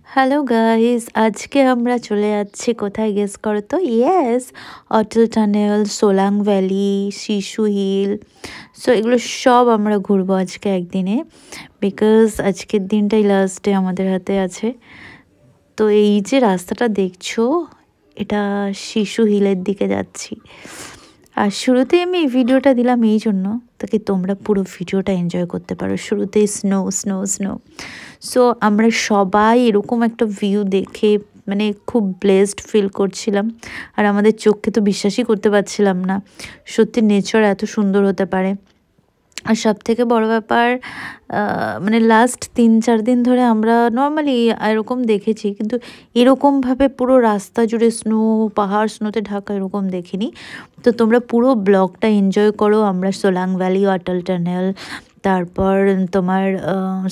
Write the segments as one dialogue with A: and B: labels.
A: Hello guys, আজকে আমরা চলে যাচ্ছি কোথায় গেস করো তো? ইয়েস, অটল টানেল, সোলাং ভ্যালি, শিশু হিল। সো এগুলো সব আমরা ঘুরবো আজকে একদিনে, বিকজ আজকের দিনটাই লাস্ট ডে আমাদের হাতে আছে। তো এই যে রাস্তাটা দেখছো, এটা শিশু হিলের দিকে যাচ্ছি। আর শুরুতেই আমি এই ভিডিওটা দিলাম এই জন্য, তাকে তোমরা পুরো ভিডিওটা এনজয় করতে পারো। শুরুতেই স্নো স্নো স্নো। সো আমরা সবাই এরকম একটা ভিউ দেখে মানে খুব ব্লেসড ফিল করছিলাম। আর আমাদের চোখকে তো বিশ্বাসই করতে পারছিলাম না সত্যি নেচার এত সুন্দর হতে পারে। আর সব থেকে বড়ো ব্যাপার, মানে লাস্ট 3-4 দিন ধরে আমরা নর্মালি এরকম দেখেছি, কিন্তু এরকমভাবে পুরো রাস্তা জুড়ে স্নো, পাহাড় স্নোতে ঢাকা এরকম দেখিনি। তো তোমরা পুরো ব্লগটা এনজয় করো। আমরা সোলাং ভ্যালি, অটল টানেল, তারপর তোমার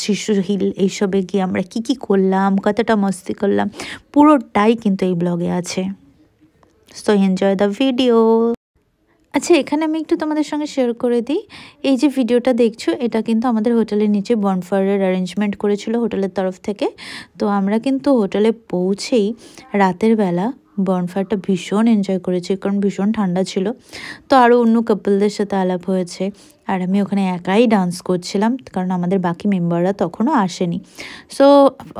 A: শিশু হিল, এইসবে গিয়ে আমরা কি করলাম, কতটা মস্তি করলাম, পুরোটাই কিন্তু এই ব্লগে আছে। So enjoy the video. আচ্ছা, এখানে আমি একটু তোমাদের সঙ্গে শেয়ার করে দিই, এই যে ভিডিওটা দেখছো এটা কিন্তু আমাদের হোটেলের নিচে বনফায়ারের অ্যারেঞ্জমেন্ট করেছিল হোটেলের তরফ থেকে। তো আমরা কিন্তু হোটেলে পৌঁছেই রাতের বেলা বনফায়ারটা ভীষণ এনজয় করেছি, কারণ ভীষণ ঠান্ডা ছিল। তো আরও অন্য কাপলদের সাথে আলাপ হয়েছে। আর আমি ওখানে একাই ডান্স করছিলাম, কারণ আমাদের বাকি মেম্বাররা তখনও আসেনি। সো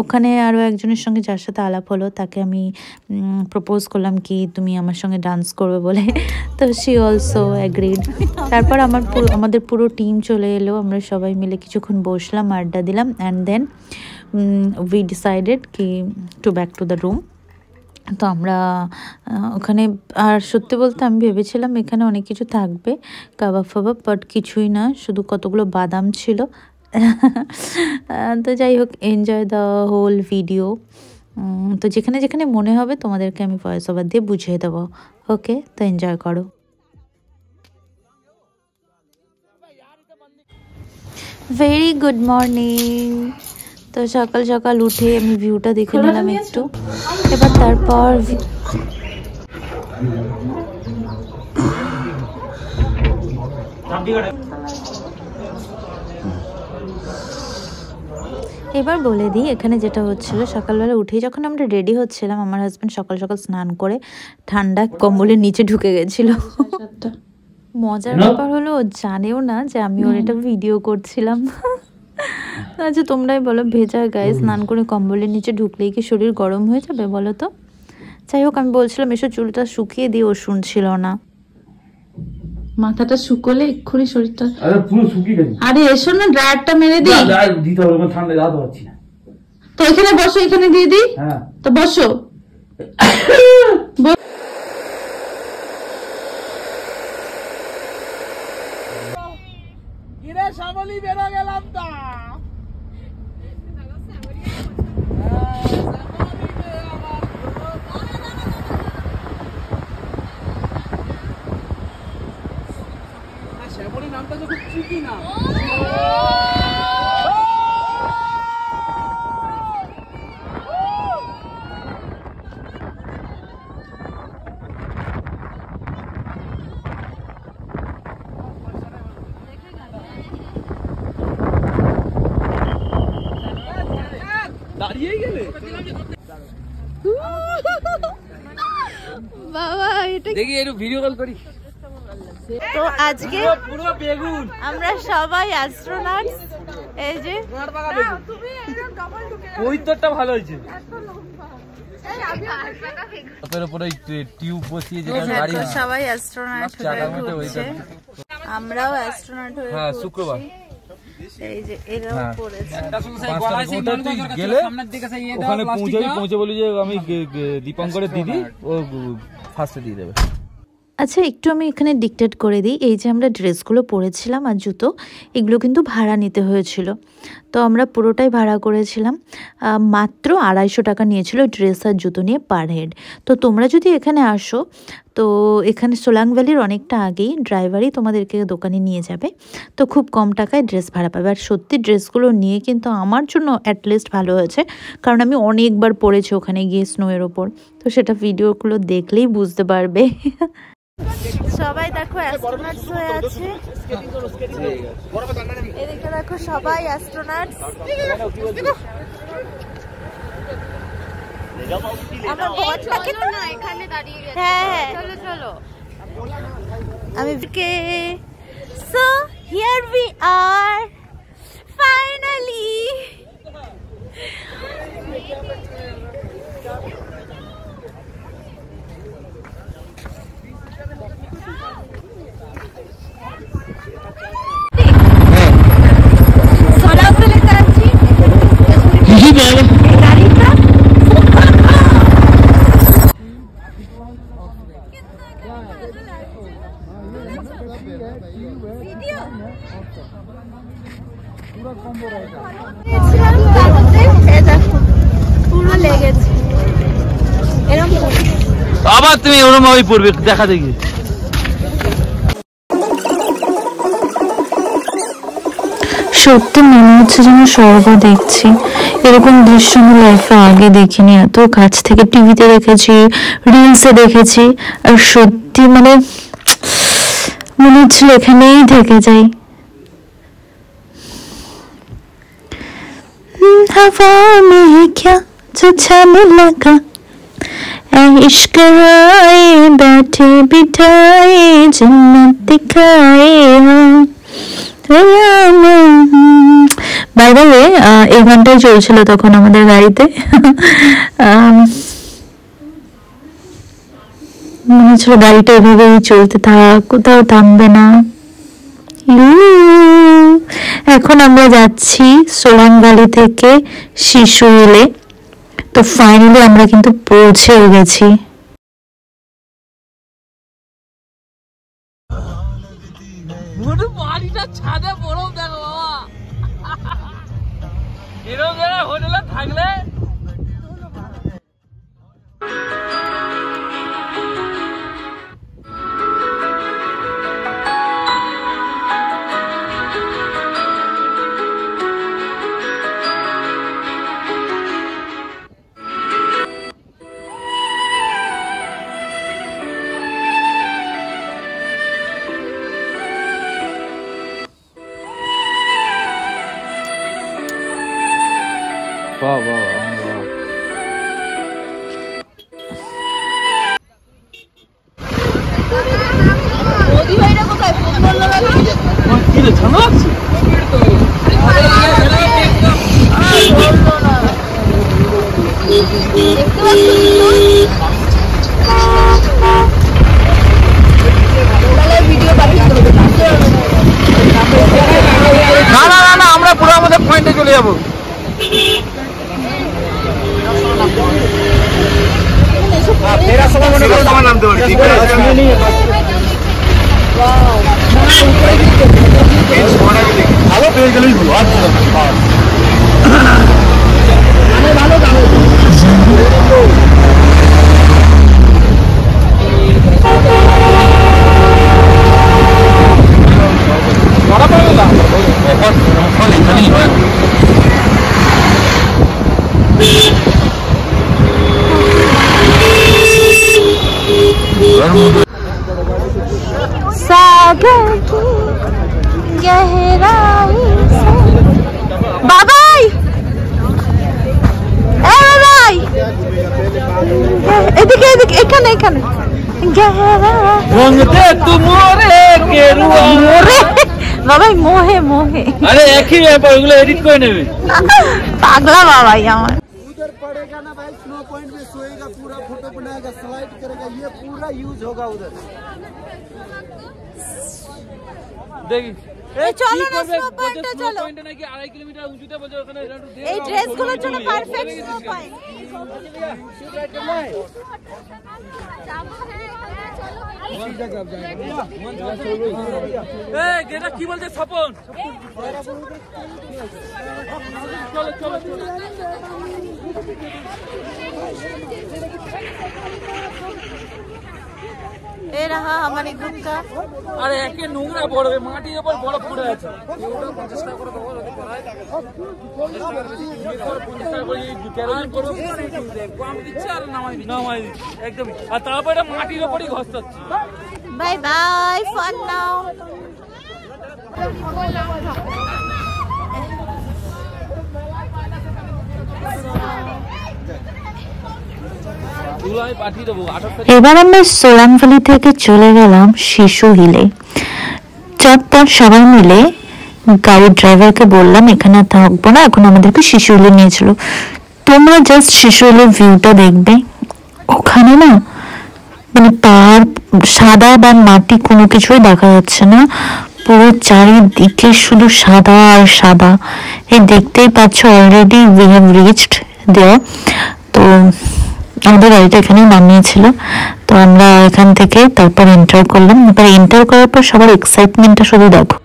A: ওখানে আরও একজনের সঙ্গে যার সাথে আলাপ হলো, তাকে আমি প্রপোজ করলাম কি তুমি আমার সঙ্গে ডান্স করবে বলে। তো শি অলসো অ্যাগ্রিড। তারপর আমাদের পুরো টিম চলে এলো, আমরা সবাই মিলে কিছুক্ষণ বসলাম, আড্ডা দিলাম, অ্যান্ড দেন উই ডিসাইডেড কি to back to the room. তো আমরা ওখানে, আর সত্যি বলতে আমি ভেবেছিলাম এখানে অনেক কিছু থাকবে, কাবাব ফাবাব, বাট কিছুই না, শুধু কতগুলো বাদাম ছিল। তো যাই হোক, এনজয় দ্য হোল ভিডিও। তো যেখানে যেখানে মনে হবে তোমাদেরকে আমি ভয়েস ওভার দিয়ে বুঝিয়ে দেবো। ওকে, তো এনজয় করো। Very good morning. তো সকাল সকাল উঠে আমি ভিউটা দেখে নিলাম একটু। এবার তারপর এবার বলে দিই এখানে যেটা হচ্ছিল, সকালবেলা উঠেই যখন আমরা রেডি হচ্ছিলাম, আমার হাজব্যান্ড সকাল সকাল স্নান করে ঠান্ডা কম্বলের নিচে ঢুকে গেছিল। মজার ব্যাপার হলো ও জানেও না যে আমি ওর এটা ভিডিও করছিলাম। আচ্ছা তোমরাই বলো, ভেজা গায়ে স্নান করে কম্বলের নিচে ঢুকলেই কি শরীর গরম হয়ে যাবে বলো তো? যাই হোক, আমি বলছিলাম এসব চুলটা শুকিয়ে দিয়ে, ও শুনছিল না। মাথাটা শুকোলে এক্ষুনি শরীরটা পুরো শুকিয়ে গেছে। আরে এসো না, ড্রায়ারটা মেরে দিই। ড্রায়ার দিতে হবে, ঠান্ডা রাত হচ্ছে না। তো এখানে বসো, এখানে দিয়ে দিই। হ্যাঁ তো বসো। কিরে সাবলি বেরো গেলাম তা। শ্যামলী নামটা তো খুব ট্রিকি নাম। দাঁড়িয়েই গেলে বাবা, এটা দেখি একটু ভিডিও কল করি। তো আজকে পুরো বেগুন আমরা সবাই অ্যাস্ট্রোনটস। এই যে তুমি একদম ডাবল ঢুকে গেছো, ওই তোরটা ভালো হয়েছে। তারপরে পুরো টিউব বসিয়ে যেটা গাড়ি, সবাই অ্যাস্ট্রোনট হয়ে ঘুরছে, আমরাও অ্যাস্ট্রোনট হয়ে। হ্যাঁ, শুক্রবার এই যে এরাও পড়েছে। গেলে ওখানে পৌঁছে বলি যে আমি দীপঙ্করের দিদি, ও ফার্স্টে দিয়ে দেবে। আচ্ছা, একটু আমি এখানে ডিকটেট করে দিই। এই যে আমরা ড্রেসগুলো পরেছিলাম আর জুতো, এগুলো কিন্তু ভাড়া নিতে হয়েছিল। তো আমরা পুরোটাই ভাড়া করেছিলাম, মাত্র 250 টাকা নিয়েছিল ড্রেস আর জুতো নিয়ে পার হেড। তো তোমরা যদি এখানে আসো, তো এখানে সোলাং ভ্যালির অনেকটা আগেই ড্রাইভারই তোমাদেরকে দোকানে নিয়ে যাবে। তো খুব কম টাকায় ড্রেস ভাড়া পাবে। আর সত্যি ড্রেসগুলো নিয়ে কিন্তু আমার জন্য অ্যাটলিস্ট ভালো হয়েছে, কারণ আমি অনেকবার পরেছি ওখানে গিয়ে স্নোয়ের ওপর। তো সেটা ভিডিওগুলো দেখলেই বুঝতে পারবে। সবাই দেখো অ্যাস্ট্রোনটস হয়ে আছে, এদিকে দেখো সবাই অ্যাস্ট্রোনটস। আমার বরটাকে না এখানে দাঁড়িয়ে গেছে। হ্যাঁ চলো চলো আমি so here we are finally.
B: আবার তুমি ওরম ভাবে পড়বে দেখা দেখি।
A: সত্যি মনে হচ্ছে যেন স্বর্গ দেখছি, এরকম দৃশ্য আমি লাইফে আগে দেখিনি। এত কাছ থেকে টিভিতে দেখেছি, রিলসে দেখেছি, আর সত্যি মানে মনে হচ্ছিল এখানেই থেকে যাই। हवा में क्या जो छाने लगा, इश्क आए बैठे बिठाए जन्नत दिखाए। বাই দ্য ওয়ে এই ঘন্টায় চলছিল তখন আমাদের গাড়িতে। মনে হচ্ছিল গাড়িটা এভাবেই চলতে থাক, কোথাও থামবে না। এখন আমরা যাচ্ছি সোলাং ভ্যালি থেকে শিশু হিলে। তো ফাইনালি আমরা কিন্তু পৌঁছেও গেছি।
B: ছাদে বরফ দেখো বাবা, এরকম জায়গায় হোটেলে থাকলে वाह वाह वाह। मोदी भाई ना कोথায় ফুটবল লাগালো কি রে ছানা আছে তো ভিডিও পাঠিয়ে দেব। না না না আমরা পুরো আমাদের পয়েন্টে চলে যাব। तेरा समय होने का सामान नाम दो ठीक है। ভালো পেয়ে গেলেই হলো। ভালো ভালো বড় বড় না এখন খালি খালি
A: सागर की गहराई से बाबाई बाबाई এদিকে এদিকে এখানে এখানে গহরা
B: রং দে তুমরে কেরুয়া মোরে
A: বাবাই মোহে মোহে।
B: আরে একই ব্যাপার, ওগুলো এডিট করে নেবে
A: পাগলা বাবাই আমার।
C: उधर पड़ेगा ना भाई, स्नो पॉइंट में सोएगा, पूरा फोटो बनाएगा, स्लाइड करेगा, ये पूरा यूज होगा उधर।
B: দেখি
A: চলো না স্নো পয়েন্টে চলো।
B: পয়েন্টে নাকি 2.5 কিলোমিটার উঁচুতে বলছে ওখানে
A: এই ড্রেসগুলোর জন্য পারফেক্ট স্নো পয়েন্ট।
B: এই এটা কি বলছে স্বপন? চলো চলো চলো।
A: ये रहा हमारे ग्रुप का।
B: अरे एके নোংরা পড়বে, মাটির উপর বরফ পড়ে আছে। একদম, আর তারপরে মাটির উপরই ঘষতে হচ্ছে।
A: Bye bye for now. এবার আমরা সোলাং ভ্যালি থেকে চলে গেলাম শিশু হিলে। চটপট সবাই মিলে গাড়ির ড্রাইভারকে বললাম এখানে থাকবো না, এখন আমাদেরকে শিশু হিলে নিয়েছিল। তোমরা জাস্ট শিশু হিলের ভিউটা দেখবে, ওখানে না মানে পাহাড় সাদা বা মাটি কোনো কিছুই দেখা যাচ্ছে না, পুরো চারিদিকে শুধু সাদা আর সাদা। এই দেখতেই পাচ্ছ অলরেডি উই হ্যাভ রিচড দেয়ার। তো আমাদের গাড়িটা এখানেই নামিয়েছিল, তো আমরা এখান থেকে তারপর এন্টার করলাম। এবার এন্টার করার পর সবার এক্সাইটমেন্টটা শুধু দেখো।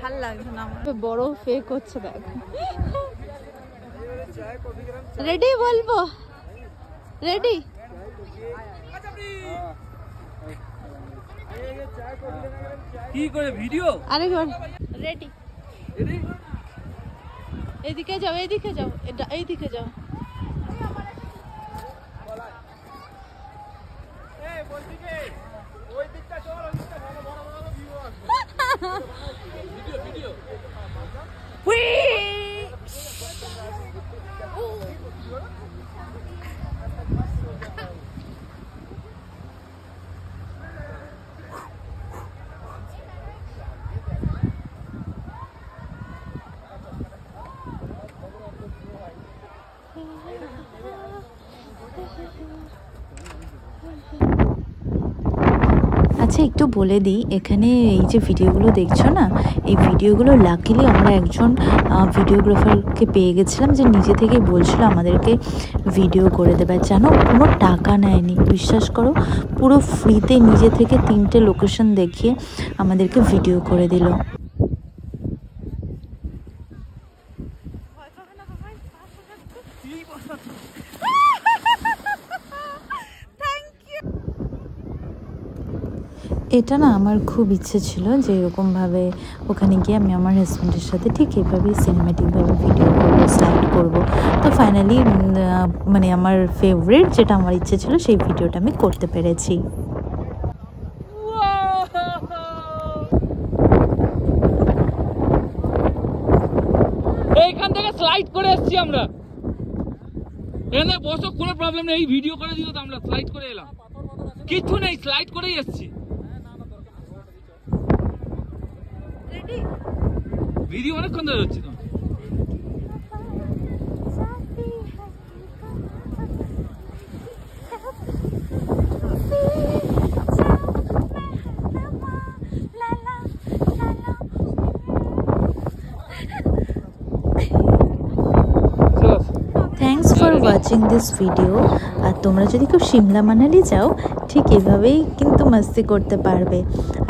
A: ভাল লাগছে না আমার, বড় ফেক হচ্ছে দেখো। রেডি বলবো? রেডি?
B: কি করে ভিডিও?
A: আরে রেডি? এদিকে যাও, এদিকে যাও, এইদিকে যাও। আচ্ছা একটু বলে দিই, এখানে এই যে ভিডিওগুলো দেখছো না, এই ভিডিওগুলো লাকিলি আমরা একজন ভিডিওগ্রাফারকে পেয়ে গেছিলাম, যে নিজে থেকেই বলছিল আমাদেরকে ভিডিও করে দেবে। জানো কোনো টাকা নেয়নি, বিশ্বাস করো, পুরো ফ্রিতে নিজে থেকে 3টে লোকেশন দেখিয়ে আমাদেরকে ভিডিও করে দিল। এটা না আমার খুব ইচ্ছে ছিল যে এরকমভাবে ওখানে গিয়ে আমি আমার হাজব্যান্ডের সাথে ঠিক এভাবেই সিনেমেটিকভাবে ভিডিও করবো, স্লাইড করবো। তো ফাইনালি মানে আমার ফেভারিট যেটা আমার ইচ্ছে ছিল সেই ভিডিওটা আমি করতে পেরেছি।
B: এইখান থেকে স্লাইড করে এসেছি আমরা, এখানে বসো, কোনো প্রবলেম নেই, ভিডিও করে দিল তো আমরা স্লাইড করে এলাম, কিছু নেই, স্লাইড করেই এসেছি। ভিডিও অনেকক্ষণ ধরে হচ্ছে তো।
A: Thanks for watching this video. আর তোমরা যদি কেউ সিমলা মানালি যাও ঠিক এভাবেই কিন্তু মাস্তি করতে পারবে।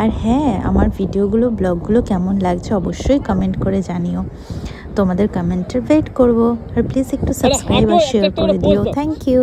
A: আর হ্যাঁ, আমার ভিডিওগুলো ব্লগগুলো কেমন লাগছে অবশ্যই কমেন্ট করে জানিও, তোমাদের কমেন্টের ওয়েট করবো। আর প্লিজ একটু সাবস্ক্রাইব আর শেয়ার করে দিও। Thank you.